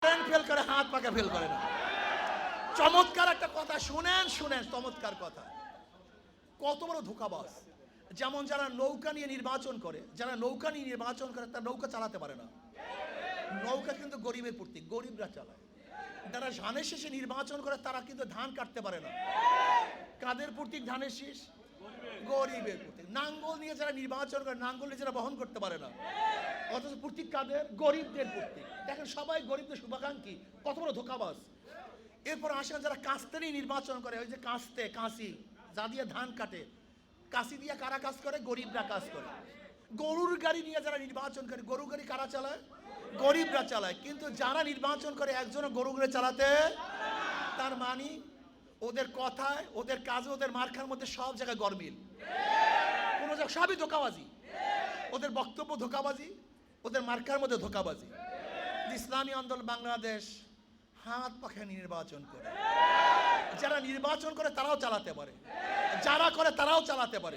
Fail করে, হাত পাকে ফেল করে না। চমৎকার একটা কথা শুনেন, চমৎকার কথা। কত বড় ধোঁকাবাজ! যেমন যারা নৌকা নিয়ে নির্বাচন করে, তারা নৌকা চালাতে পারে না। নৌকা কিন্তু গরিবের প্রতীক, গরিবরা চালায়। যারা ধানের শেষে নির্বাচন করে তারা কিন্তু ধান কাটতে পারে না। কাদের প্রতীক ধানের শীষ? গরিবের প্রতীক। নাঙ্গল নিয়ে যারা নির্বাচন করে, নাঙ্গল নিয়ে যারা বহন করতে পারে না, অথচ প্রতীক কাদের? গরিবদের প্রতীক। দেখেন সবাই গরিবদের শুভাকাঙ্ক্ষী। কত বড় ধোঁকাবাজ! এরপর আসেন যারা কাস্তে নিয়ে নির্বাচন করে, ওই যে কাঁচি যা দিয়ে ধান কাটে, কাঁচি দিয়ে কারা কাজ করে? গরিবরা কাজ করে। গরুর গাড়ি নিয়ে যারা নির্বাচন করে, গরুর গাড়ি কারা চালায়? গরিবরা চালায়। কিন্তু যারা নির্বাচন করে একজনও গরু গাড়ি চালাতে, তার মানে ওদের কথায়, ওদের কাজে, ওদের মার্কার মধ্যে সব জায়গায় গরমিল। কোনো জায়গায় সবই ধোঁকাবাজি। ওদের বক্তব্য ধোঁকাবাজি, ওদের মার্কার মধ্যে ধোঁকাবাজি। ইসলামী আন্দোলন বাংলাদেশ হাত পাখা নির্বাচন করে। যারা নির্বাচন করে তারাও চালাতে পারে, যারা করে তারাও চালাতে পারে।